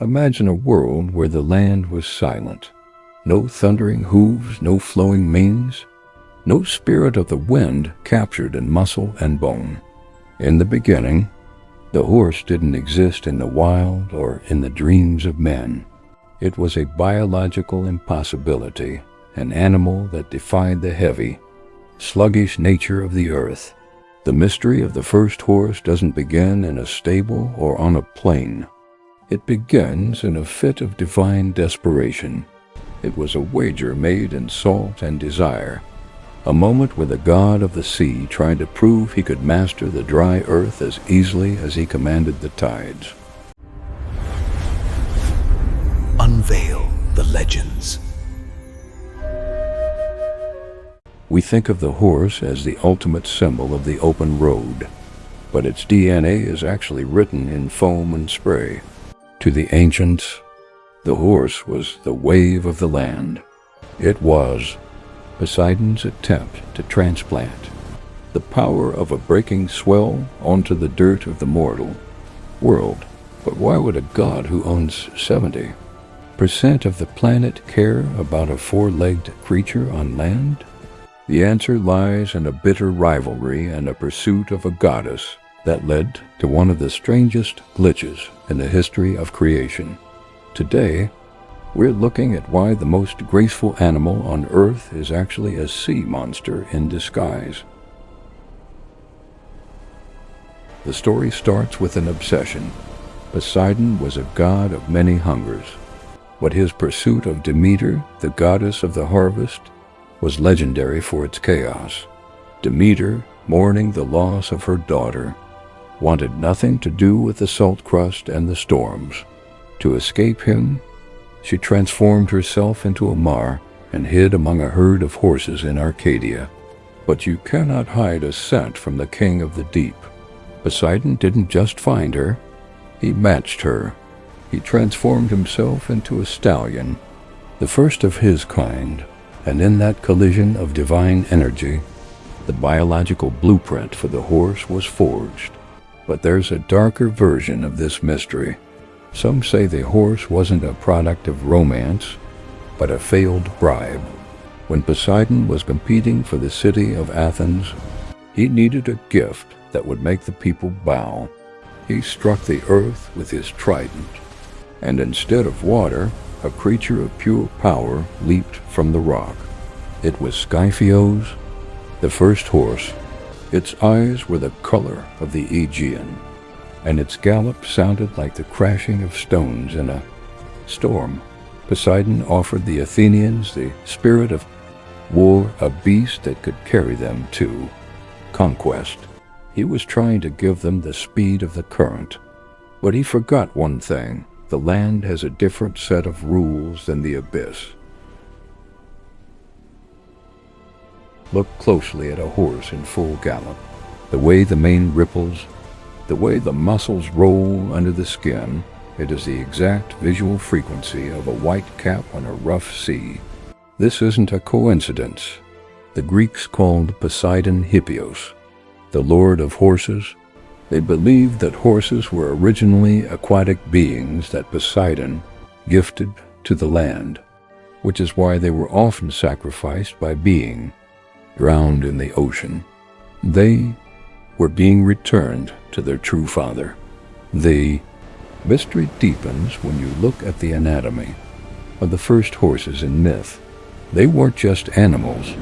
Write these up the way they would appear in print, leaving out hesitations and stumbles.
Imagine a world where the land was silent. No thundering hooves, no flowing manes, no spirit of the wind captured in muscle and bone. In the beginning, the horse didn't exist in the wild or in the dreams of men. It was a biological impossibility, an animal that defied the heavy, sluggish nature of the earth. The mystery of the first horse doesn't begin in a stable or on a plain. It begins in a fit of divine desperation. It was a wager made in salt and desire, a moment when the god of the sea tried to prove he could master the dry earth as easily as he commanded the tides. Unveil the legends. We think of the horse as the ultimate symbol of the open road, but its DNA is actually written in foam and spray. To the ancients, the horse was the wave of the land. It was Poseidon's attempt to transplant the power of a breaking swell onto the dirt of the mortal world. But why would a god who owns 70% of the planet care about a four-legged creature on land? The answer lies in a bitter rivalry and a pursuit of a goddess that led to one of the strangest glitches in the history of creation. Today, we're looking at why the most graceful animal on Earth is actually a sea monster in disguise. The story starts with an obsession. Poseidon was a god of many hungers, but his pursuit of Demeter, the goddess of the harvest, was legendary for its chaos. Demeter, mourning the loss of her daughter, wanted nothing to do with the salt crust and the storms. To escape him, she transformed herself into a mare and hid among a herd of horses in Arcadia. But you cannot hide a scent from the king of the deep. Poseidon didn't just find her, he matched her. He transformed himself into a stallion, the first of his kind, and in that collision of divine energy, the biological blueprint for the horse was forged. But there's a darker version of this mystery. Some say the horse wasn't a product of romance, but a failed bribe. When Poseidon was competing for the city of Athens, he needed a gift that would make the people bow. He struck the earth with his trident, and instead of water, a creature of pure power leaped from the rock. It was Skyphios, the first horse. Its eyes were the color of the Aegean, and its gallop sounded like the crashing of stones in a storm. Poseidon offered the Athenians the spirit of war, a beast that could carry them to conquest. He was trying to give them the speed of the current, but he forgot one thing. The land has a different set of rules than the abyss. Look closely at a horse in full gallop. The way the mane ripples, the way the muscles roll under the skin, it is the exact visual frequency of a white cap on a rough sea. This isn't a coincidence. The Greeks called Poseidon Hippios, the lord of horses. They believed that horses were originally aquatic beings that Poseidon gifted to the land, which is why they were often sacrificed by being drowned in the ocean. They were being returned to their true father. The mystery deepens when you look at the anatomy of the first horses in myth. They weren't just animals,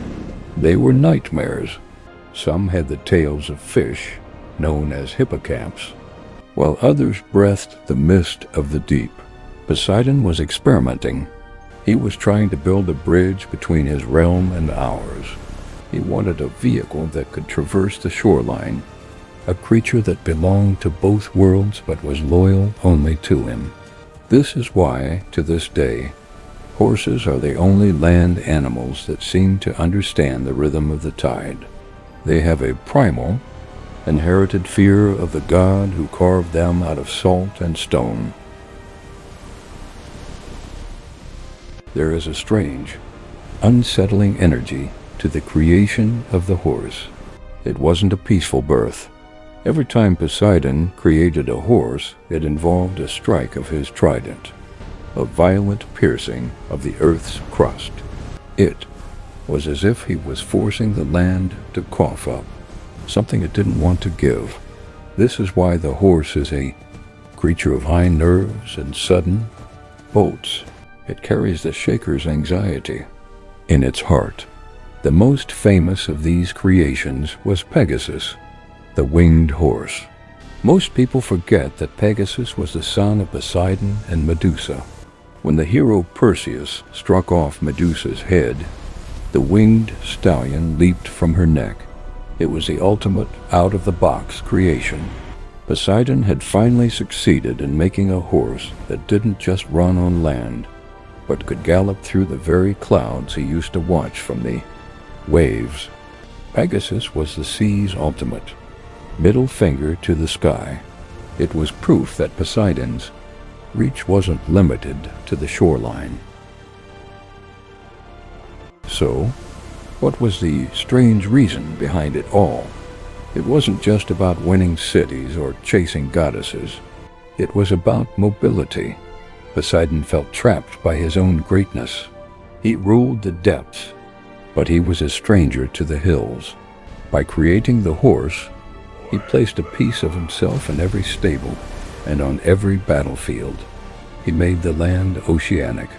they were nightmares. Some had the tails of fish, known as hippocamps, while others breathed the mist of the deep. Poseidon was experimenting. He was trying to build a bridge between his realm and ours. He wanted a vehicle that could traverse the shoreline, a creature that belonged to both worlds but was loyal only to him. This is why, to this day, horses are the only land animals that seem to understand the rhythm of the tide. They have a primal, inherited fear of the god who carved them out of salt and stone. There is a strange, unsettling energy to the creation of the horse. It wasn't a peaceful birth. Every time Poseidon created a horse, it involved a strike of his trident, a violent piercing of the earth's crust. It was as if he was forcing the land to cough up something it didn't want to give. This is why the horse is a creature of high nerves and sudden bolts. It carries the shaker's anxiety in its heart. The most famous of these creations was Pegasus, the winged horse. Most people forget that Pegasus was the son of Poseidon and Medusa. When the hero Perseus struck off Medusa's head, the winged stallion leaped from her neck. It was the ultimate out-of-the-box creation. Poseidon had finally succeeded in making a horse that didn't just run on land, but could gallop through the very clouds he used to watch from the waves. Pegasus was the sea's ultimate, middle finger to the sky. It was proof that Poseidon's reach wasn't limited to the shoreline. So, what was the strange reason behind it all? It wasn't just about winning cities or chasing goddesses. It was about mobility. Poseidon felt trapped by his own greatness. He ruled the depths, but he was a stranger to the hills. By creating the horse, he placed a piece of himself in every stable and on every battlefield. He made the land oceanic.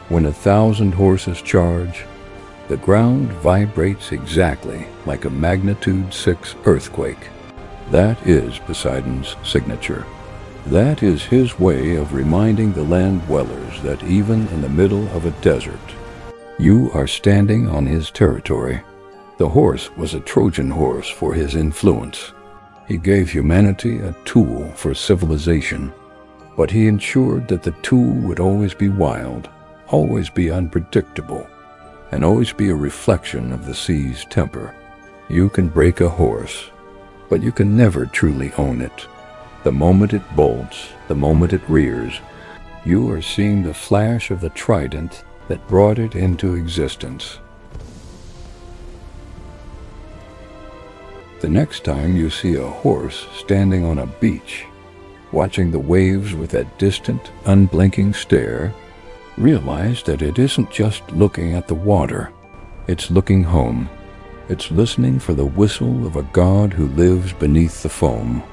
When 1,000 horses charge, the ground vibrates exactly like a magnitude 6 earthquake. That is Poseidon's signature. That is his way of reminding the land dwellers that even in the middle of a desert, you are standing on his territory. The horse was a Trojan horse for his influence. He gave humanity a tool for civilization, but he ensured that the tool would always be wild, always be unpredictable, and always be a reflection of the sea's temper. You can break a horse, but you can never truly own it. The moment it bolts, the moment it rears, you are seeing the flash of the trident that brought it into existence. The next time you see a horse standing on a beach, watching the waves with that distant, unblinking stare, realize that it isn't just looking at the water. It's looking home. It's listening for the whistle of a god who lives beneath the foam.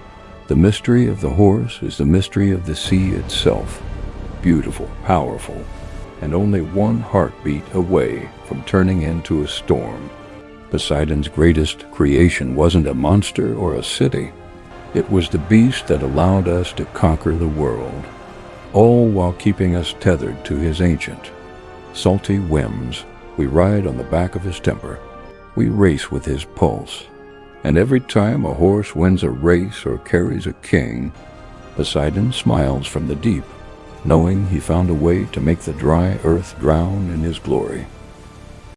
The mystery of the horse is the mystery of the sea itself. Beautiful, powerful, and only one heartbeat away from turning into a storm. Poseidon's greatest creation wasn't a monster or a city. It was the beast that allowed us to conquer the world, all while keeping us tethered to his ancient, salty whims. We ride on the back of his temper. We race with his pulse. And every time a horse wins a race or carries a king, Poseidon smiles from the deep, knowing he found a way to make the dry earth drown in his glory.